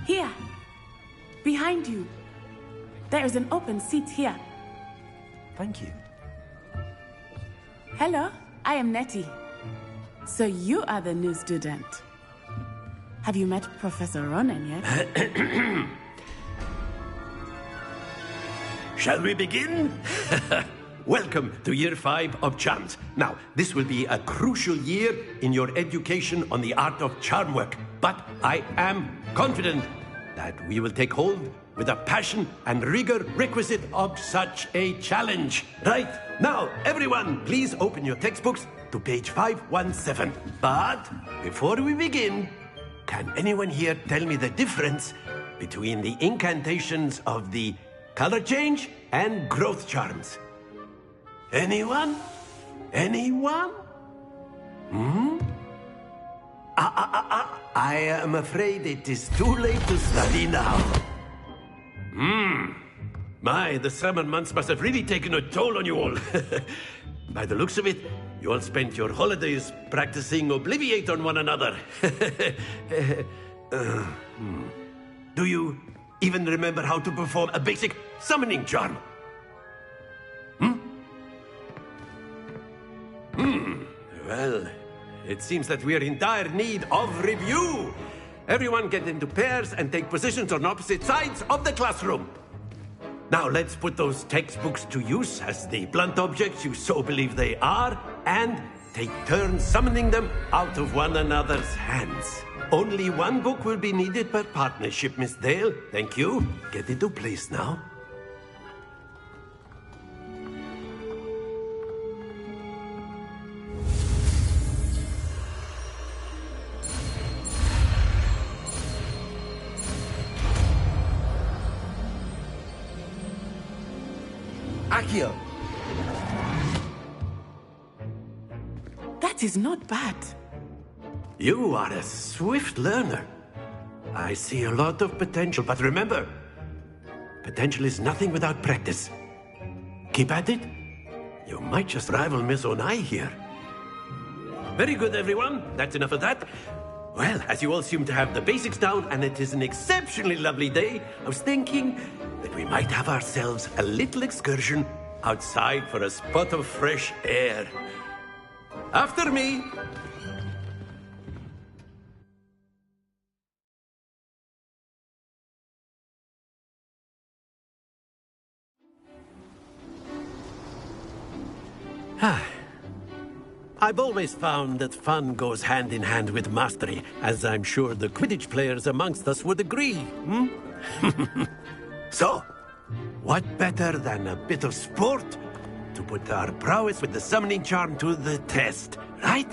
Here. Behind you. There is an open seat here. Thank you. Hello, I am Nettie. So you are the new student. Have you met Professor Ronan yet? Shall we begin? Welcome to Year 5 of Charms. Now, this will be a crucial year in your education on the art of charm work. But I am confident that we will take hold with the passion and rigor requisite of such a challenge. Right, now, everyone, please open your textbooks to page 517. But before we begin, can anyone here tell me the difference between the incantations of the color change and growth charms? Anyone? Anyone? I am afraid it is too late to study now. My, the summer months must have really taken a toll on you all. By the looks of it, you all spent your holidays practicing Obliviate on one another. Do you even remember how to perform a basic summoning charm? Well, it seems that we are in dire need of review. Everyone get into pairs and take positions on opposite sides of the classroom. Now let's put those textbooks to use as the blunt objects you so believe they are, and take turns summoning them out of one another's hands. Only one book will be needed per partnership, Miss Dale. Thank you. Get into place now. Accio! That is not bad. You are a swift learner. I see a lot of potential, but remember, potential is nothing without practice. Keep at it. You might just rival Miss Onai here. Very good, everyone. That's enough of that. Well, as you all seem to have the basics down, and it is an exceptionally lovely day, I was thinking that we might have ourselves a little excursion outside for a spot of fresh air. After me. I've always found that fun goes hand in hand with mastery, as I'm sure the Quidditch players amongst us would agree. So, what better than a bit of sport to put our prowess with the summoning charm to the test, right?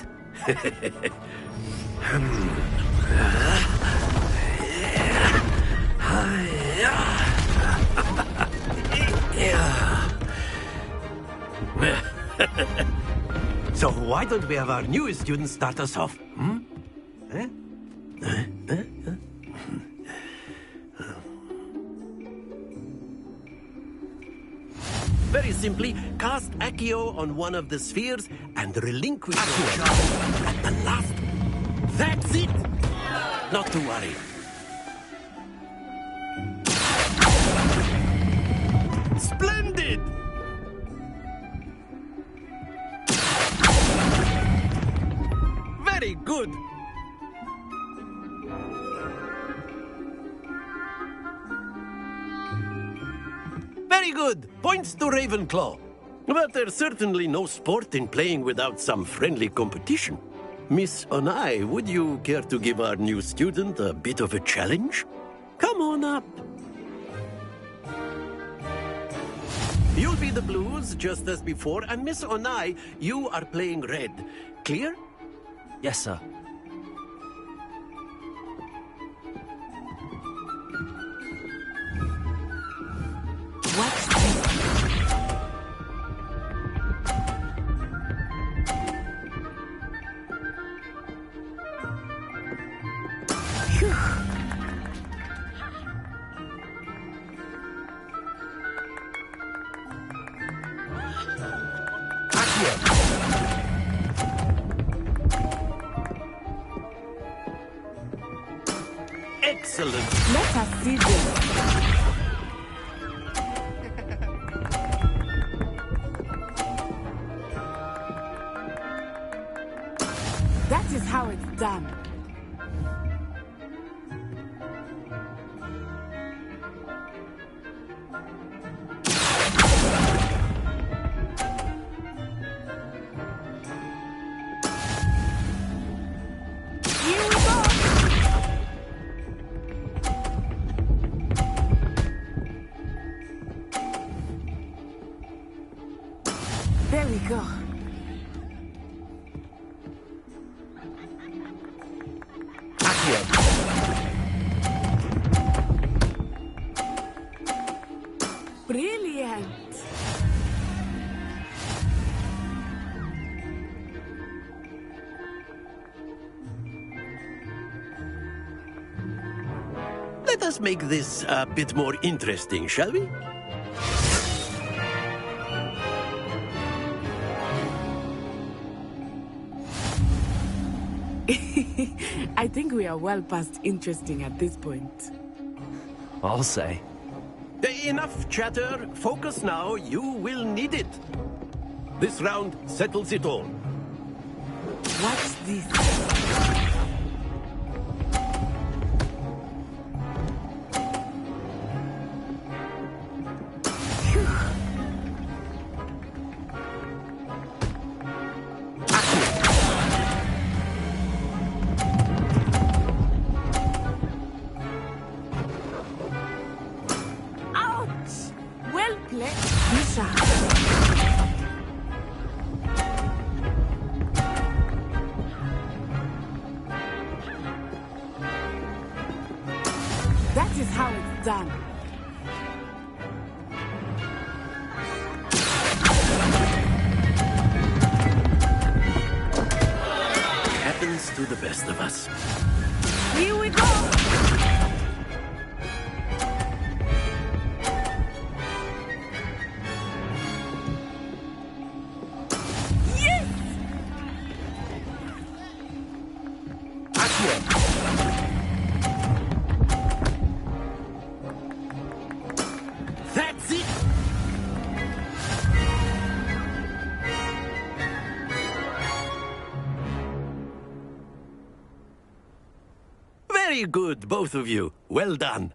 So why don't we have our newest student start us off? Very simply, cast Accio on one of the spheres and relinquish the charm at the last. That's it! Not to worry. Splendid! Very good! Very good! Points to Ravenclaw. But there's certainly no sport in playing without some friendly competition. Miss Onai, would you care to give our new student a bit of a challenge? Come on up. You'll be the blues, just as before, and Miss Onai, you are playing red. Clear? Yes, sir. What's this? Excellent. Let us see this. That is how it's done. Here we go. There we go. Brilliant. Let us make this a bit more interesting, shall we? I think we are well past interesting at this point. I'll say. Enough chatter. Focus now. You will need it. This round settles it all. Watch this. Well played, Misha. That is how it's done. Happens to the best of us. Here we go. That's it! Very good, both of you. Well done.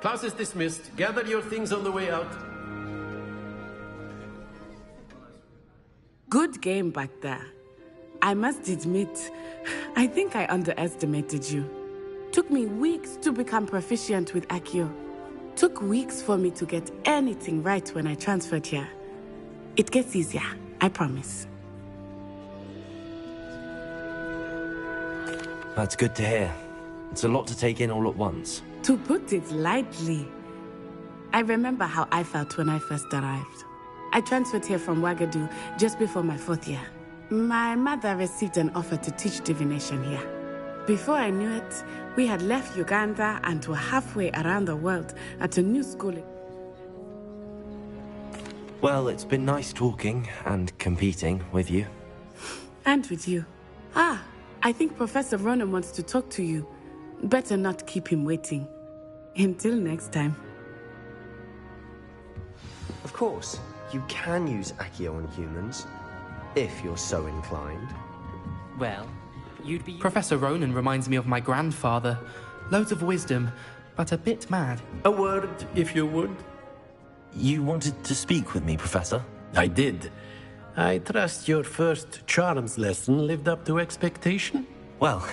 Class is dismissed. Gather your things on the way out. Good game back there. I must admit, I think I underestimated you. Took me weeks to become proficient with Accio. Took weeks for me to get anything right when I transferred here. It gets easier, I promise. That's good to hear. It's a lot to take in all at once. To put it lightly, I remember how I felt when I first arrived. I transferred here from Ouagadougou just before my 4th year. My mother received an offer to teach divination here. Before I knew it, we had left Uganda and were halfway around the world at a new school. Well, it's been nice talking and competing with you. And with you. Ah, I think Professor Ronan wants to talk to you. Better not keep him waiting. Until next time. Of course, you can use Accio on humans, if you're so inclined. Well, you'd be... Professor Ronan reminds me of my grandfather. Loads of wisdom, but a bit mad. A word, if you would. You wanted to speak with me, Professor? I did. I trust your first charms lesson lived up to expectation? Well,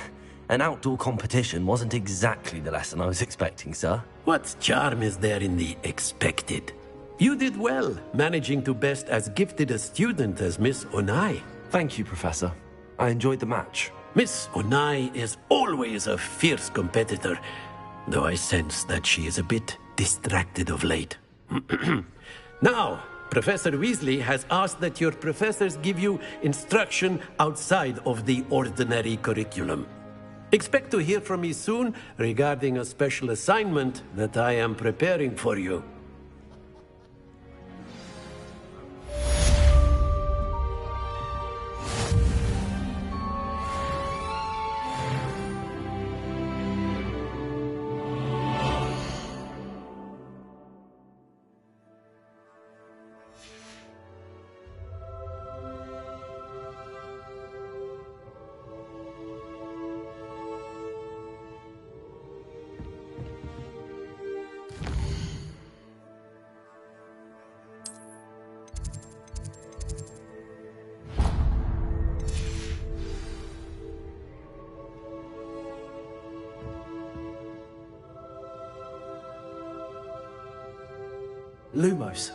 an outdoor competition wasn't exactly the lesson I was expecting, sir. What charm is there in the expected? You did well, managing to best as gifted a student as Miss Onai. Thank you, Professor. I enjoyed the match. Miss Onai is always a fierce competitor, though I sense that she is a bit distracted of late. Now, Professor Weasley has asked that your professors give you instruction outside of the ordinary curriculum. Expect to hear from me soon regarding a special assignment that I am preparing for you. Lumos.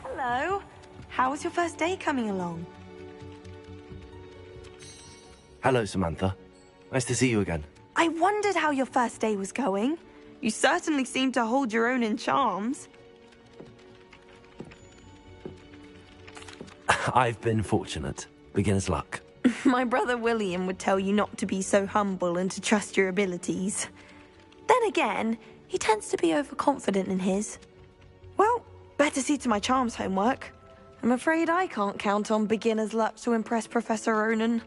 Hello. How's your first day coming along? Hello, Samantha. Nice to see you again. I wondered how your first day was going. You certainly seem to hold your own in charms. I've been fortunate. Beginner's luck. My brother William would tell you not to be so humble and to trust your abilities. Then again, he tends to be overconfident in his. Well, better see to my charms homework. I'm afraid I can't count on beginner's luck to impress Professor Ronan.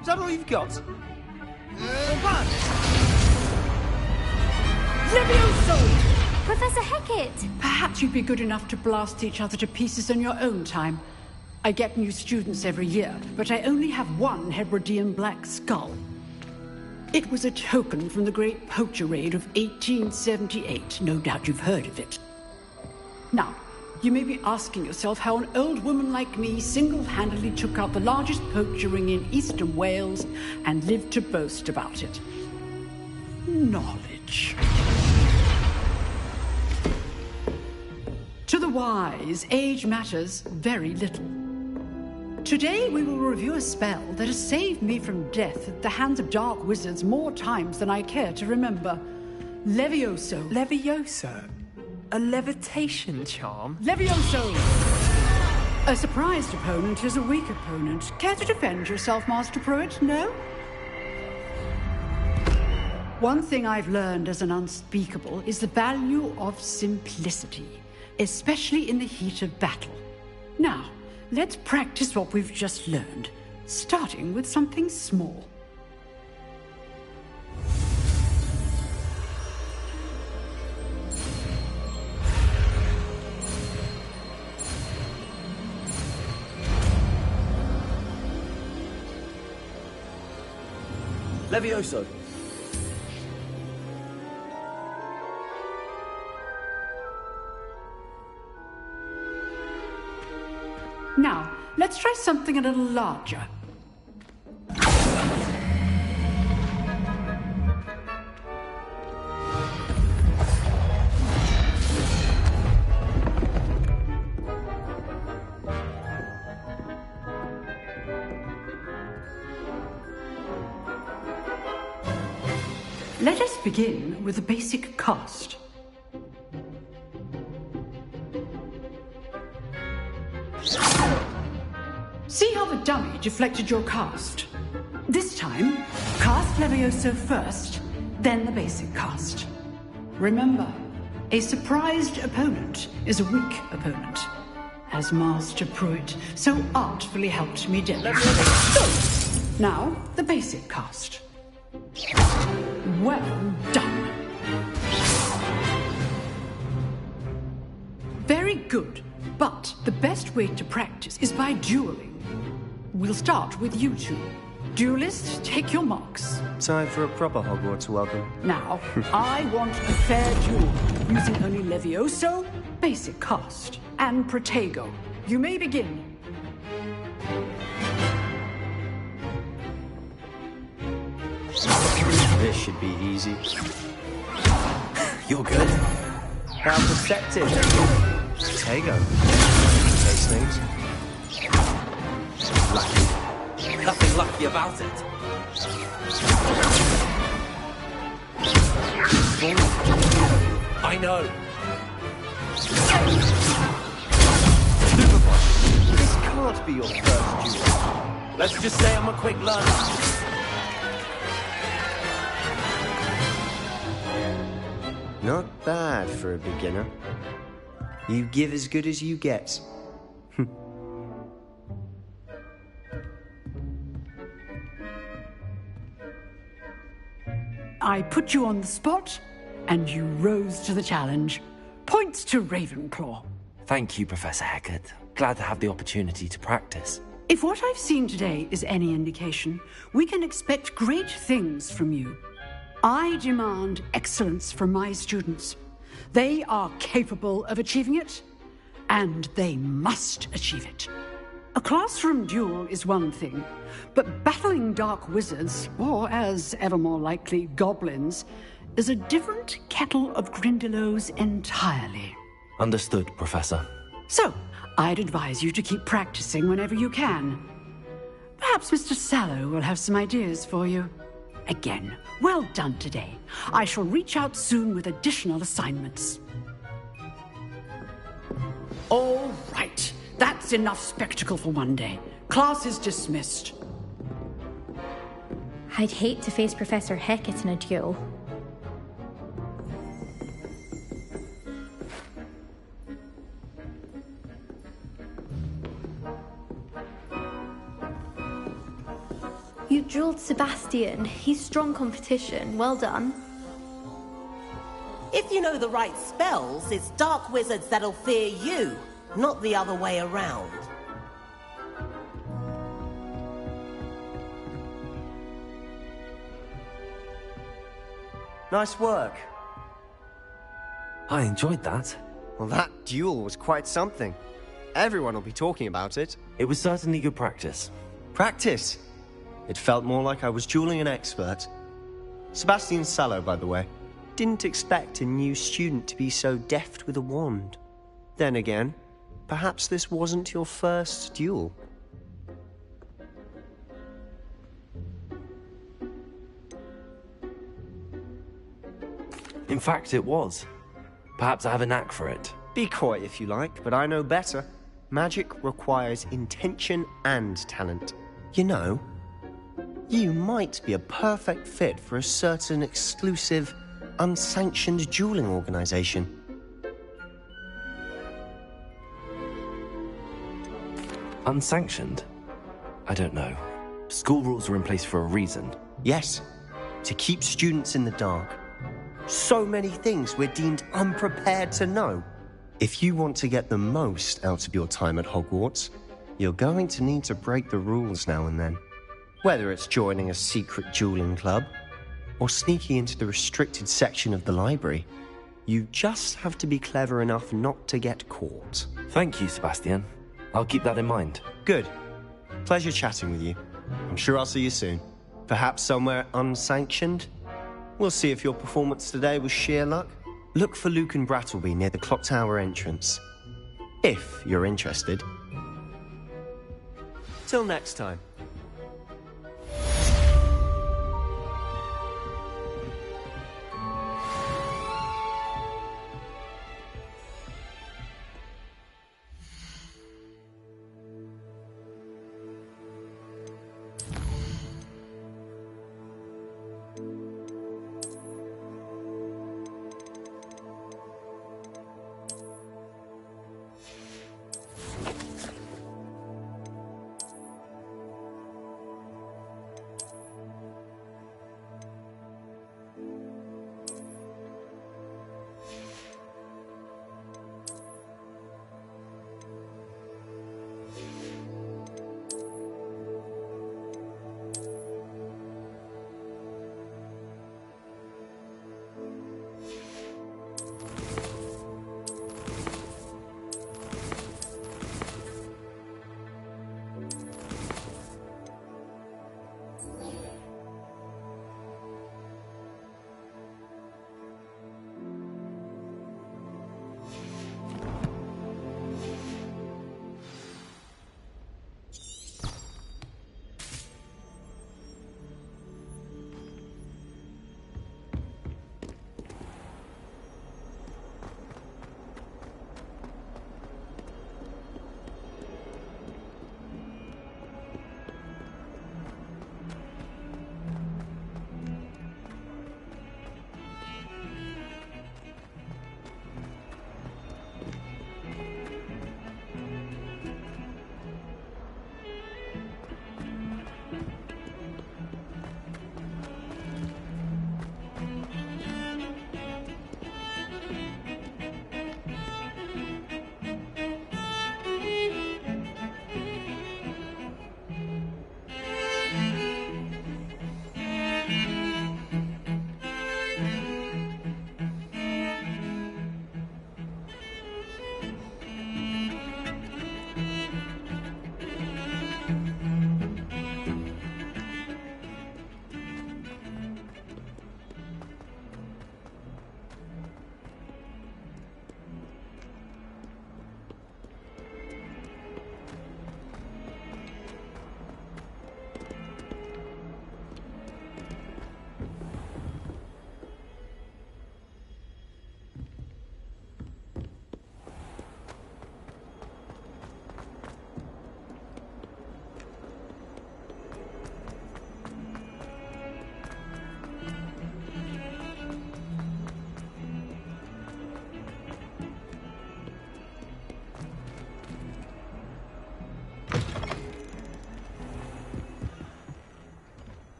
Is that all you've got? Professor Hecat! Perhaps you'd be good enough to blast each other to pieces in your own time. I get new students every year, but I only have one Hebridean black skull. It was a token from the Great Poacher Raid of 1878. No doubt you've heard of it. Now, you may be asking yourself how an old woman like me single-handedly took out the largest poacher ring in eastern Wales and lived to boast about it. Knowledge. To the wise, age matters very little. Today we will review a spell that has saved me from death at the hands of dark wizards more times than I care to remember. Levioso. Levioso? A levitation charm? Levioso! A surprised opponent is a weak opponent. Care to defend yourself, Master Pruitt? No? One thing I've learned as an unspeakable is the value of simplicity, especially in the heat of battle. Now, let's practice what we've just learned, starting with something small. Levioso. Now, let's try something a little larger. Let us begin with the basic cast. See how the dummy deflected your cast? This time, cast Levioso first, then the basic cast. Remember, a surprised opponent is a weak opponent, as Master Pruitt so artfully helped me demonstrate. So, now, the basic cast. Well done. Very good, but the best way to practice is by dueling. We'll start with you two. Duelists, take your marks. Time for a proper Hogwarts welcome. Now, I want a fair duel, using only Levioso, basic cast, and Protego. You may begin. This should be easy. You're good. How perceptive. There you go. Taste things. lucky. Nothing lucky about it. I know. This can't be your first duel. Let's just say I'm a quick learner. Not bad for a beginner. You give as good as you get. I put you on the spot, and you rose to the challenge. Points to Ravenclaw. Thank you, Professor Hecat. Glad to have the opportunity to practice. If what I've seen today is any indication, we can expect great things from you. I demand excellence from my students. They are capable of achieving it, and they must achieve it. A classroom duel is one thing, but battling dark wizards, or as ever more likely, goblins, is a different kettle of Grindylows entirely. Understood, Professor. So, I'd advise you to keep practicing whenever you can. Perhaps Mr. Sallow will have some ideas for you. Again, well done today. I shall reach out soon with additional assignments. All right. That's enough spectacle for one day. Class is dismissed. I'd hate to face Professor Hecat in a duel. You dueled Sebastian. He's strong competition. Well done. If you know the right spells, it's dark wizards that'll fear you, not the other way around. Nice work. I enjoyed that. Well, that duel was quite something. Everyone will be talking about it. It was certainly good practice. Practice? It felt more like I was dueling an expert. Sebastian Sallow, by the way. Didn't expect a new student to be so deft with a wand. Then again, perhaps this wasn't your first duel. In fact, it was. Perhaps I have a knack for it. Be coy if you like, but I know better. Magic requires intention and talent. You know, you might be a perfect fit for a certain exclusive, unsanctioned dueling organization. Unsanctioned? I don't know. School rules are in place for a reason. Yes, to keep students in the dark. So many things we're deemed unprepared to know. If you want to get the most out of your time at Hogwarts, you're going to need to break the rules now and then. Whether it's joining a secret dueling club, or sneaking into the restricted section of the library, you just have to be clever enough not to get caught. Thank you, Sebastian. I'll keep that in mind. Good. Pleasure chatting with you. I'm sure I'll see you soon. Perhaps somewhere unsanctioned? We'll see if your performance today was sheer luck. Look for Luke and Brattleby near the clock tower entrance. If you're interested. Till next time.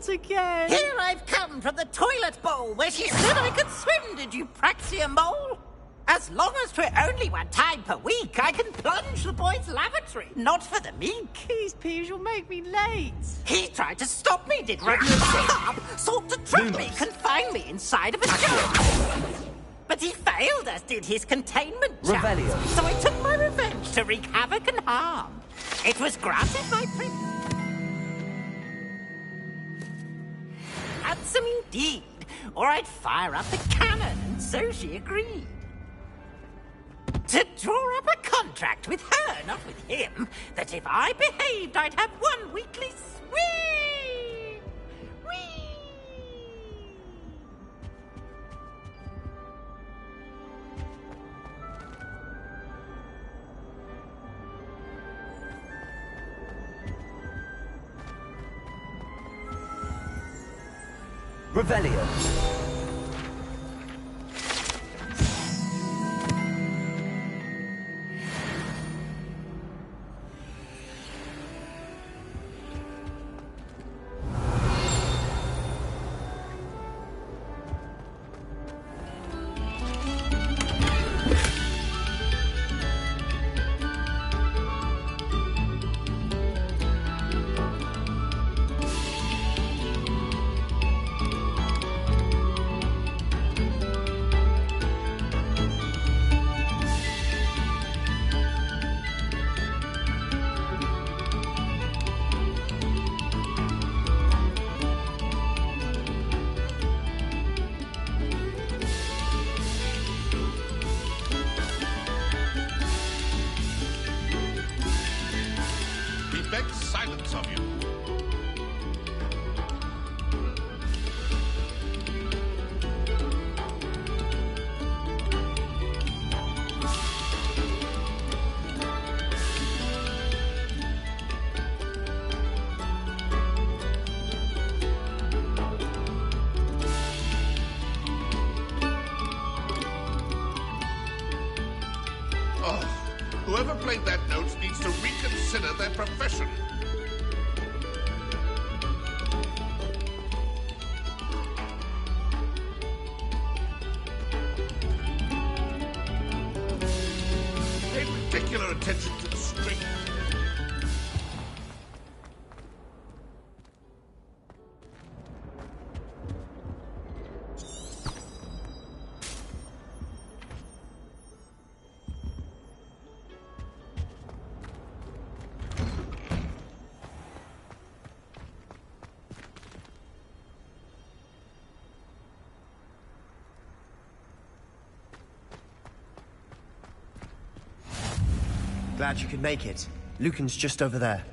Not again! Here I've come from the toilet bowl where she said I could swim, did you praxia mole? As long as 'twere only one time per week, I can plunge the boy's lavatory, not for the meek. Keys, Peeves, you'll make me late. He tried to stop me, did Sharp, sought to trap me, confine me inside of a jar. But he failed, as did his containment charm. Revelio. So I took my revenge to wreak havoc and harm. It was granted my handsome indeed, or I'd fire up the cannon, and so she agreed. To draw up a contract with her, not with him, that if I behaved, I'd have one weekly swim. Whee! Revelio. Silence of you. Oh, whoever played that note needs to reconsider their profession. Particular attention to the string. Glad you could make it. Lucan's just over there.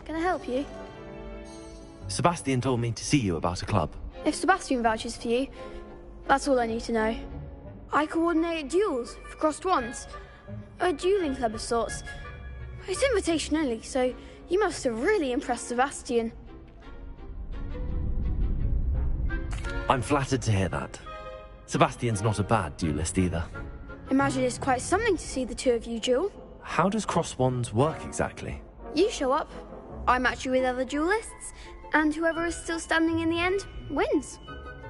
Can I help you? Sebastian told me to see you about a club. If Sebastian vouches for you, that's all I need to know. I coordinate duels for crossed wands. A dueling club of sorts. It's invitation only, so you must have really impressed Sebastian. I'm flattered to hear that. Sebastian's not a bad duelist either. Imagine it's quite something to see the two of you duel. How does cross wands work exactly? You show up, I match you with other duelists, and whoever is still standing in the end wins.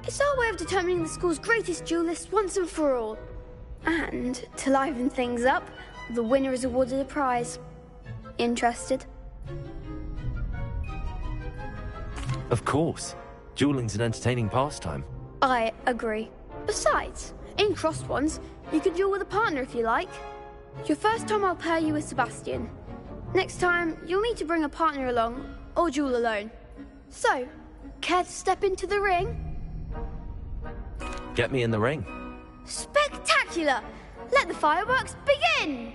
It's our way of determining the school's greatest duelist once and for all. And to liven things up, the winner is awarded a prize. Interested? Of course. Dueling's an entertaining pastime. I agree. Besides, in crossed ones, you can duel with a partner if you like. Your first time I'll pair you with Sebastian. Next time, you'll need to bring a partner along, or duel alone. So, care to step into the ring? Get me in the ring. Spectacular! Let the fireworks begin!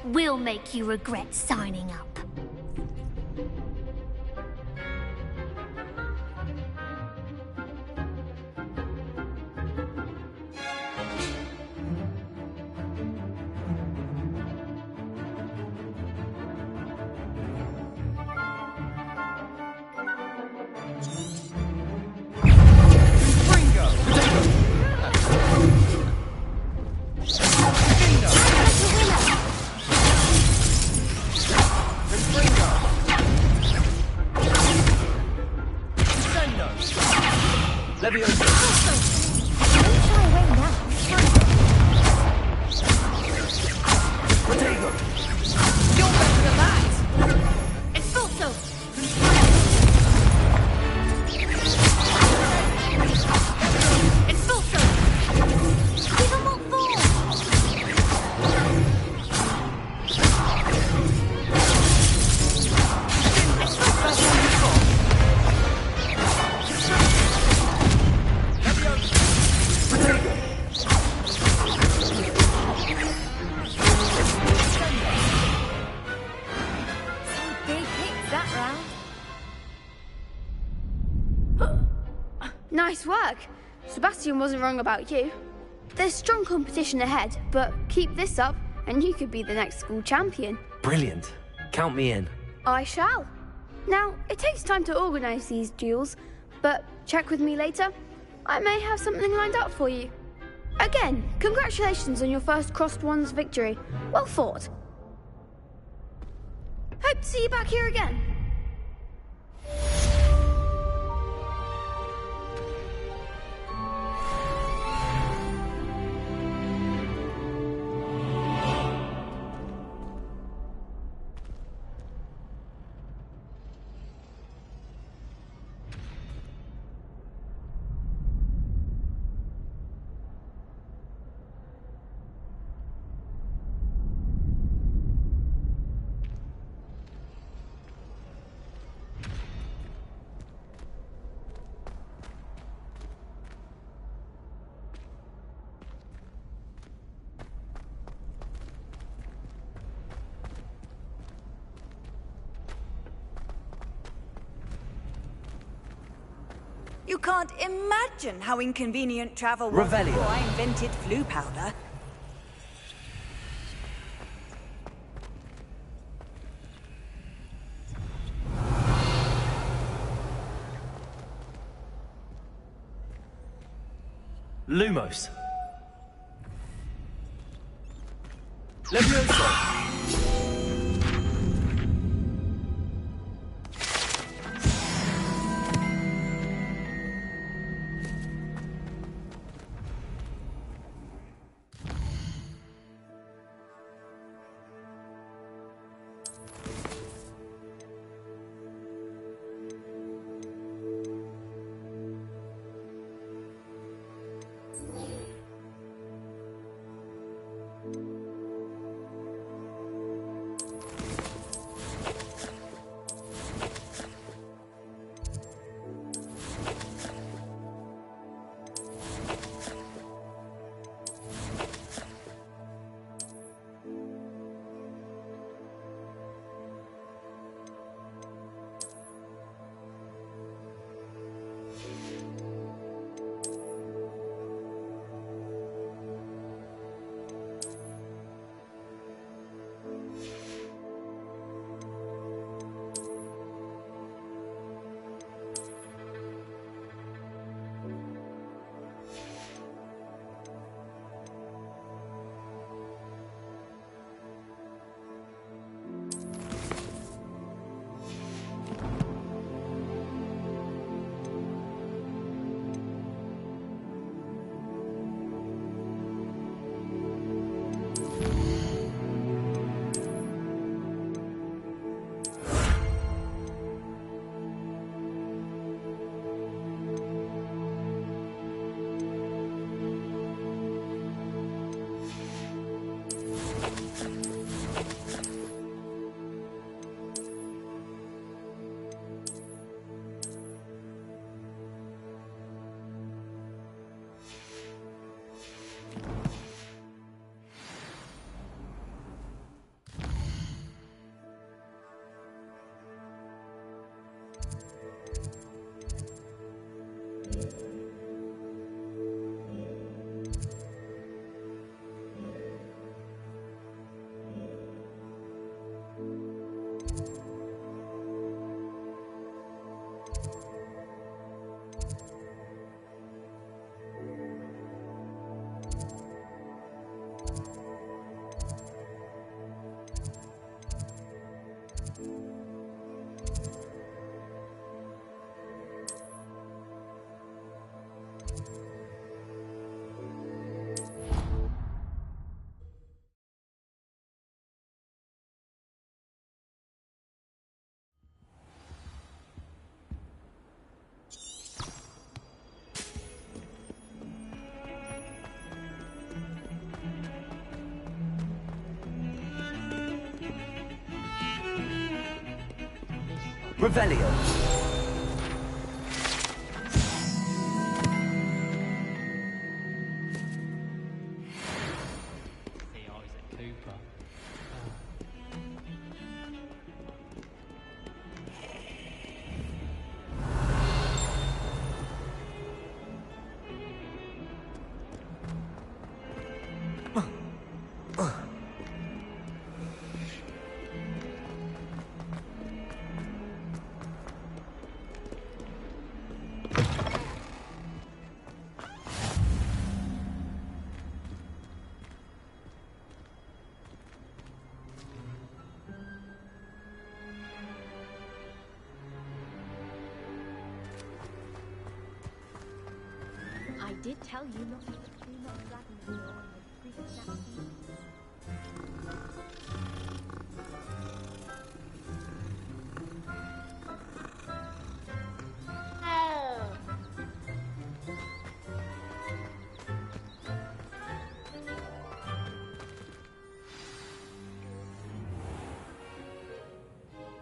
We'll make you regret signing up. Bingo! Nice work. Sebastian wasn't wrong about you. There's strong competition ahead, but keep this up and you could be the next school champion. Brilliant. Count me in. I shall. Now, it takes time to organise these duels, but check with me later. I may have something lined up for you. Again, congratulations on your first Crossed Wands victory. Well fought. Hope to see you back here again. You can't imagine how inconvenient travel was Revelio. before I invented flu powder. Lumos. Levioso. Revelio. did tell you not to put too much dragon oil in the creepy snacks.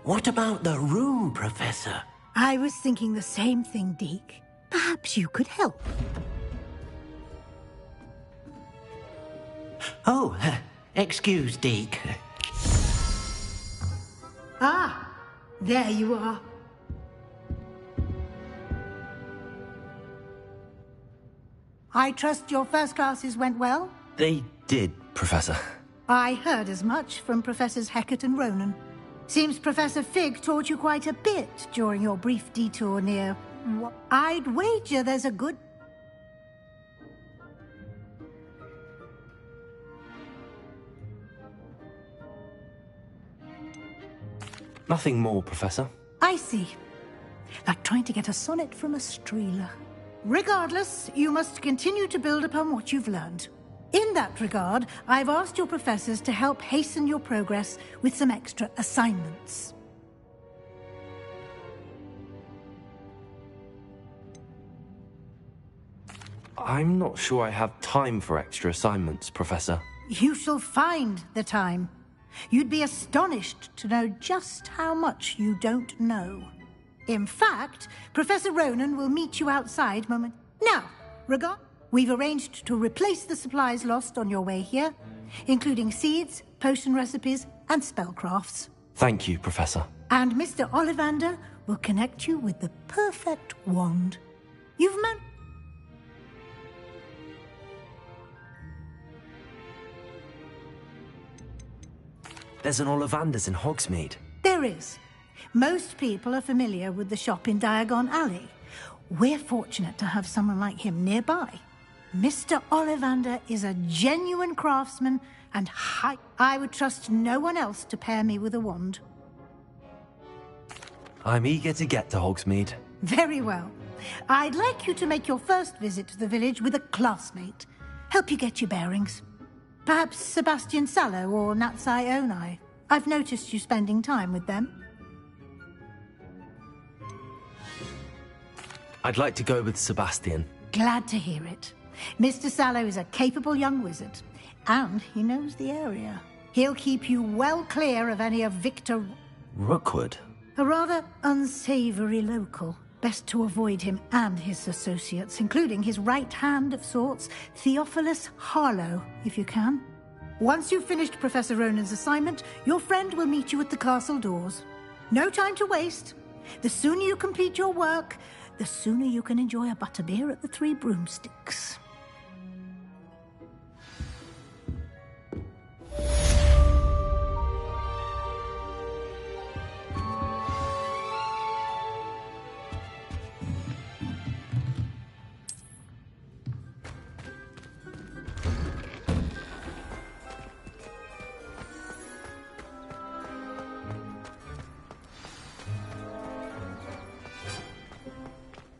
What about the room, Professor? I was thinking the same thing, Deke. Perhaps you could help. Oh, excuse, Deke. Ah, there you are. I trust your first classes went well? They did, Professor. I heard as much from Professors Hecat and Ronan. Seems Professor Fig taught you quite a bit during your brief detour near... I'd wager there's a good... Nothing more, Professor. I see. Like trying to get a sonnet from a streeler. Regardless, you must continue to build upon what you've learned. In that regard, I've asked your professors to help hasten your progress with some extra assignments. I'm not sure I have time for extra assignments, Professor. You shall find the time. You'd be astonished to know just how much you don't know. In fact, Professor Ronan will meet you outside moment. Now, we've arranged to replace the supplies lost on your way here, including seeds, potion recipes, and spellcrafts. Thank you, Professor. And Mr. Ollivander will connect you with the perfect wand. You've managed. There's an Ollivander's in Hogsmeade. There is. Most people are familiar with the shop in Diagon Alley. We're fortunate to have someone like him nearby. Mr. Ollivander is a genuine craftsman, and I would trust no one else to pair me with a wand. I'm eager to get to Hogsmeade. Very well. I'd like you to make your first visit to the village with a classmate. Help you get your bearings. Perhaps Sebastian Sallow or Natsai Onai. I've noticed you spending time with them. I'd like to go with Sebastian. Glad to hear it. Mr. Sallow is a capable young wizard, and he knows the area. He'll keep you well clear of any of Victor... Rookwood? A rather unsavory local. Best to avoid him and his associates, including his right hand of sorts, Theophilus Harlow, if you can. Once you've finished Professor Ronan's assignment, your friend will meet you at the castle doors. No time to waste. The sooner you complete your work, the sooner you can enjoy a butterbeer at the Three Broomsticks.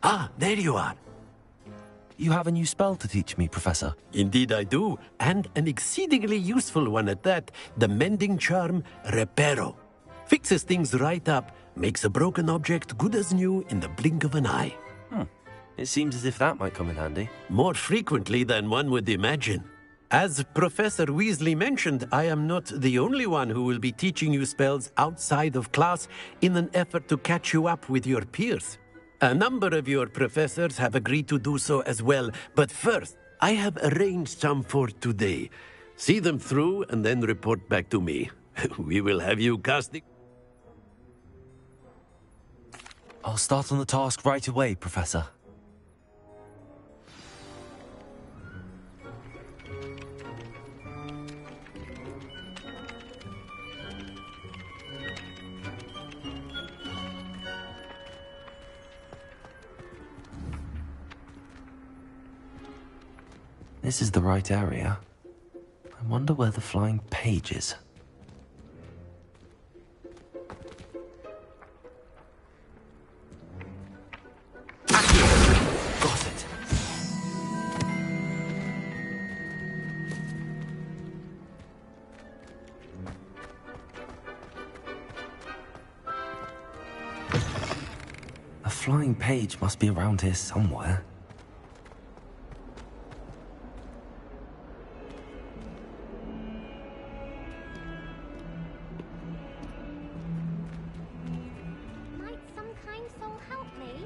Ah, there you are. You have a new spell to teach me, Professor. Indeed I do, and an exceedingly useful one at that. The mending charm, Reparo. Fixes things right up, makes a broken object good as new in the blink of an eye. It seems as if that might come in handy. More frequently than one would imagine. As Professor Weasley mentioned, I am not the only one who will be teaching you spells outside of class in an effort to catch you up with your peers. A number of your professors have agreed to do so as well, but first, I have arranged some for today. See them through and then report back to me. We will have you casting... I'll start on the task right away, Professor. This is the right area. I wonder where the flying page is. Got it. flying page must be around here somewhere. Might some kind soul help me?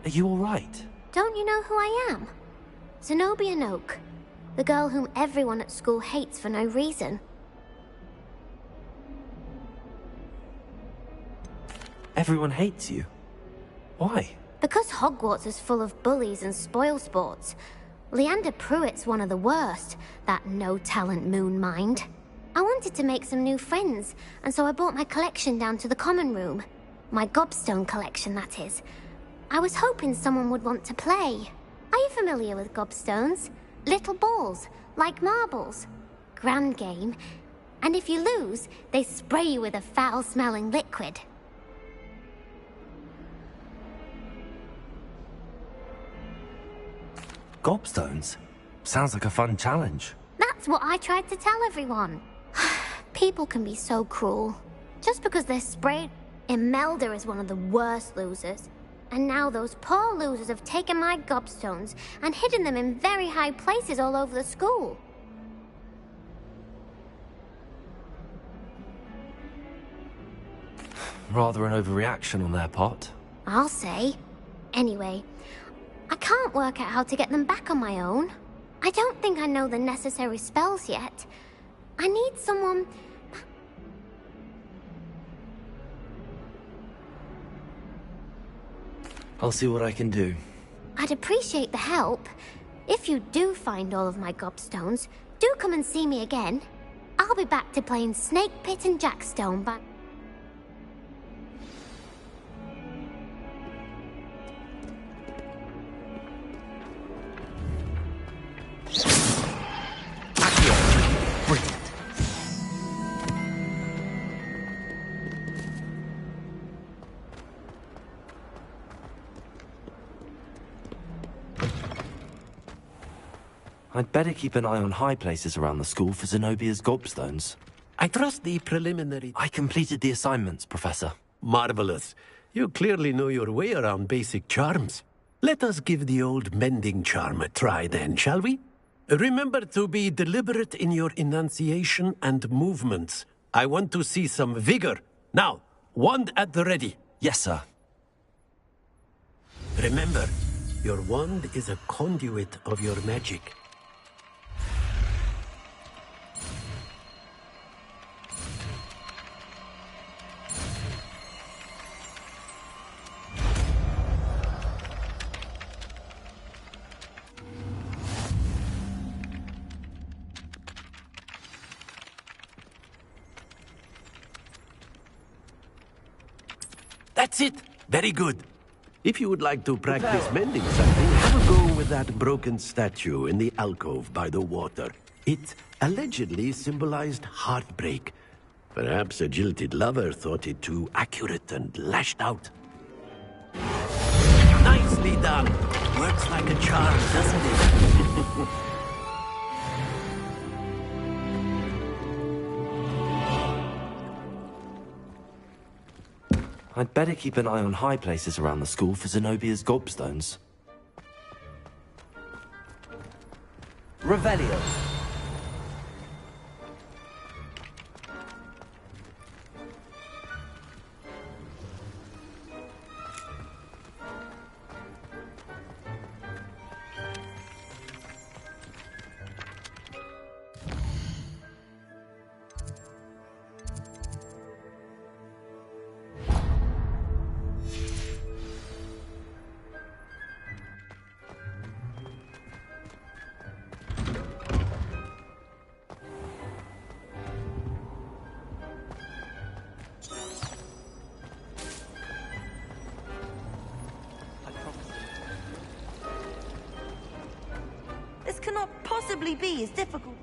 Are you all right? Don't you know who I am? Zenobia Noak, the girl whom everyone at school hates for no reason. Everyone hates you. Why? Because Hogwarts is full of bullies and spoilsports. Leander Pruitt's one of the worst, that no-talent moon mind. I wanted to make some new friends, and so I brought my collection down to the common room. My gobstone collection, that is. I was hoping someone would want to play. Are you familiar with gobstones? Little balls, like marbles. Grand game. And if you lose, they spray you with a foul-smelling liquid. Gobstones? Sounds like a fun challenge. That's what I tried to tell everyone. People can be so cruel. Just because they're sprayed... Imelda is one of the worst losers. And now those poor losers have taken my gobstones and hidden them in very high places all over the school. Rather an overreaction on their part. I'll say. Anyway, I can't work out how to get them back on my own. I don't think I know the necessary spells yet. I need someone... I'll see what I can do. I'd appreciate the help. If you do find all of my gobstones, do come and see me again. I'll be back to playing Snake Pit and Jackstone, but... I'd better keep an eye on high places around the school for Zenobia's gobstones. I trust the preliminary... I completed the assignments, Professor. Marvelous. You clearly know your way around basic charms. Let us give the old mending charm a try then, shall we? Remember to be deliberate in your enunciation and movements. I want to see some vigor. Now, wand at the ready. Yes, sir. Remember, your wand is a conduit of your magic. That's it. Very good. If you would like to practice mending something, have a go with that broken statue in the alcove by the water. It allegedly symbolized heartbreak. Perhaps a jilted lover thought it too accurate and lashed out. Nicely done. Works like a charm, doesn't it? I'd better keep an eye on high places around the school for Zenobia's gobstones. Revelio. This cannot possibly be as difficult.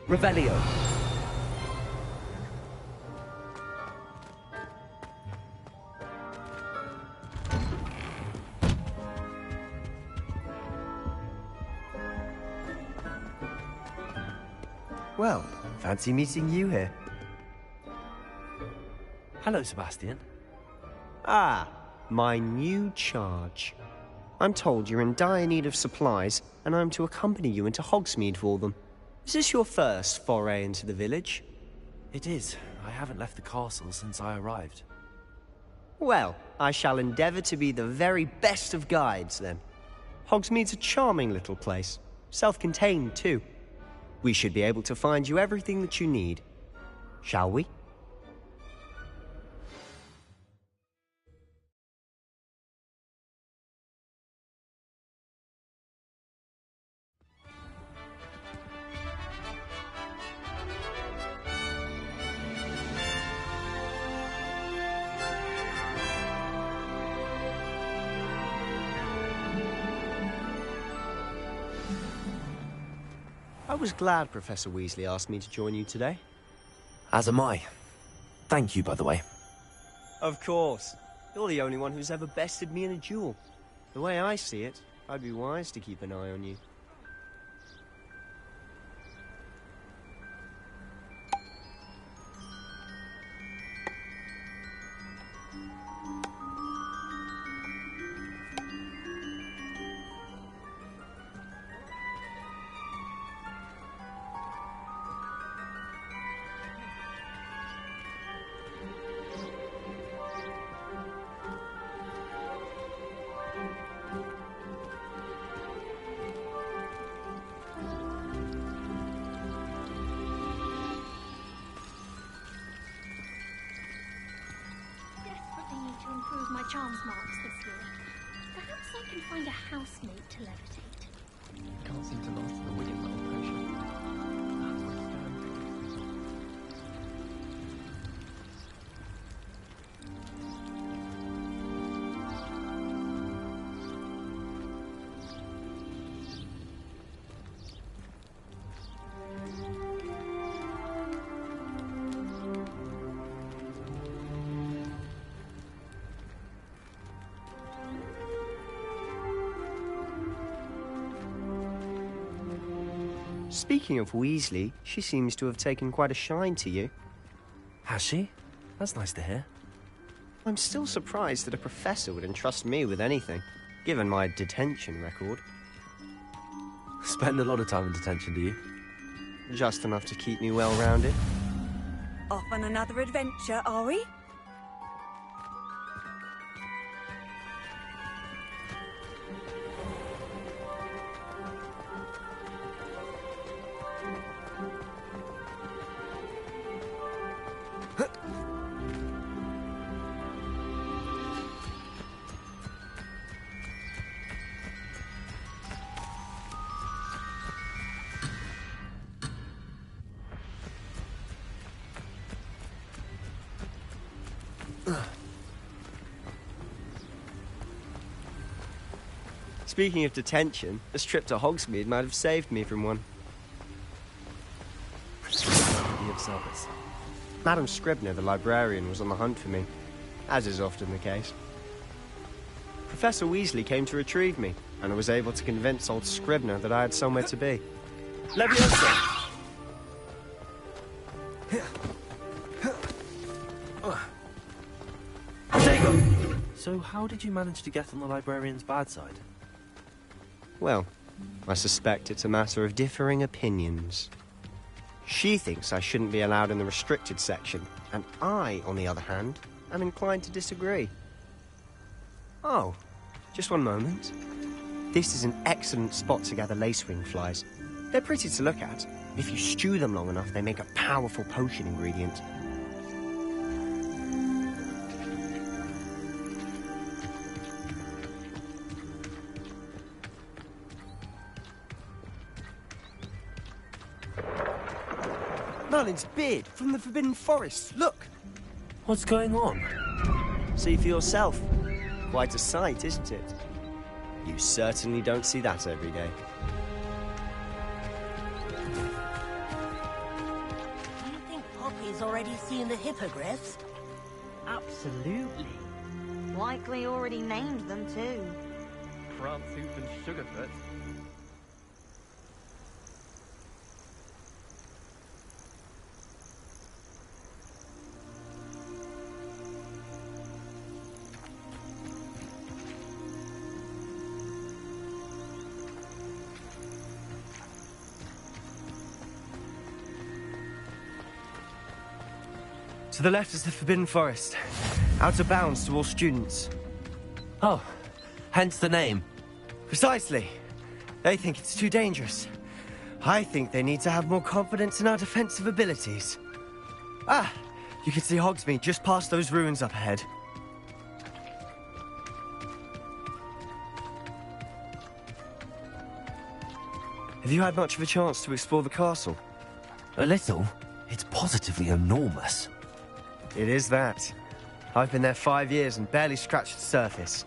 Revelio. Well, fancy meeting you here. Hello, Sebastian. Ah, my new charge. I'm told you're in dire need of supplies, and I'm to accompany you into Hogsmeade for them. Is this your first foray into the village? It is. I haven't left the castle since I arrived. Well, I shall endeavour to be the very best of guides, then. Hogsmeade's a charming little place. Self-contained, too. We should be able to find you everything that you need. Shall we? I was glad Professor Weasley asked me to join you today. As am I. Thank you, by the way. Of course. You're the only one who's ever bested me in a duel. The way I see it, I'd be wise to keep an eye on you. My charms marks this year. Perhaps I can find a housemate to levitate. Can't seem to master the wicked little potion. Speaking of Weasley, she seems to have taken quite a shine to you. Has she? That's nice to hear. I'm still surprised that a professor would entrust me with anything, given my detention record. Spend a lot of time in detention, do you? Just enough to keep me well-rounded. Off on another adventure, are we? Speaking of detention, this trip to Hogsmeade might have saved me from one. The of service. Madam Scribner, the librarian, was on the hunt for me, as is often the case. Professor Weasley came to retrieve me, and I was able to convince old Scribner that I had somewhere to be. Leviosa! So how did you manage to get on the librarian's bad side? Well, I suspect it's a matter of differing opinions. She thinks I shouldn't be allowed in the restricted section, and I, on the other hand, am inclined to disagree. Oh, just one moment. This is an excellent spot to gather lacewing flies. They're pretty to look at. If you stew them long enough, they make a powerful potion ingredient. Merlin's beard from the Forbidden Forest. Look! What's going on? See for yourself. Quite a sight, isn't it? You certainly don't see that every day. already seen the hippogriffs? Absolutely. Likely already named them too. Prantooth and Sugarfoot. To the left is the Forbidden Forest. Out of bounds to all students. Oh, hence the name. Precisely. They think it's too dangerous. I think they need to have more confidence in our defensive abilities. Ah, you can see Hogsmeade just past those ruins up ahead. Have you had much of a chance to explore the castle? A little. It's positively enormous. It is that. I've been there 5 years and barely scratched the surface.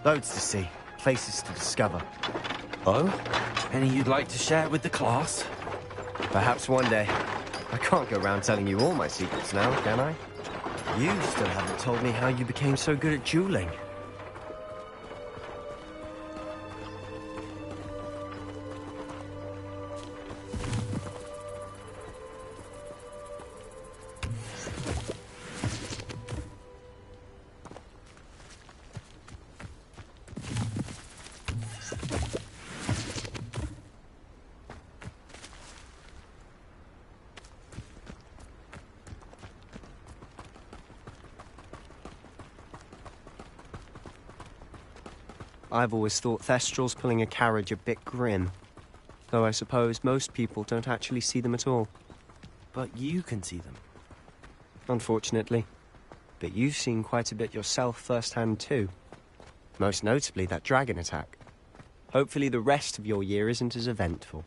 Loads to see, places to discover. Oh? Any you'd like to share with the class? Perhaps one day. I can't go around telling you all my secrets now, can I? You still haven't told me how you became so good at dueling. I've always thought Thestrals pulling a carriage a bit grim. Though I suppose most people don't actually see them at all. But you can see them. Unfortunately. But you've seen quite a bit yourself firsthand too. Most notably that dragon attack. Hopefully the rest of your year isn't as eventful.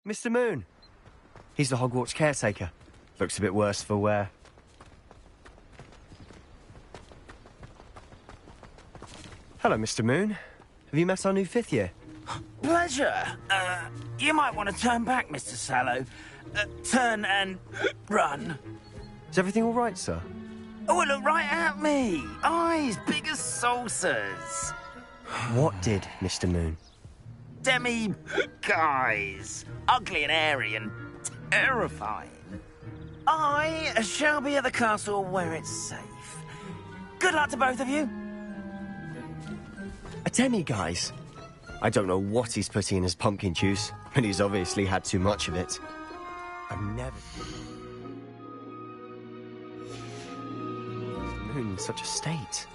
Mr. Moon. He's the Hogwarts caretaker. Looks a bit worse for wear. Hello, Mr. Moon. Have you met our new 5th year? Pleasure. You might want to turn back, Mr. Sallow. Turn and run. Is everything all right, sir? Oh, look right at me. Eyes big as saucers. What did, Mr. Moon? Demi-guys. Ugly and airy and terrifying. I shall be at the castle where it's safe. Good luck to both of you. A demi-guise? I don't know what he's putting in his pumpkin juice, but he's obviously had too much of it. I've never... Mr. Moon in such a state.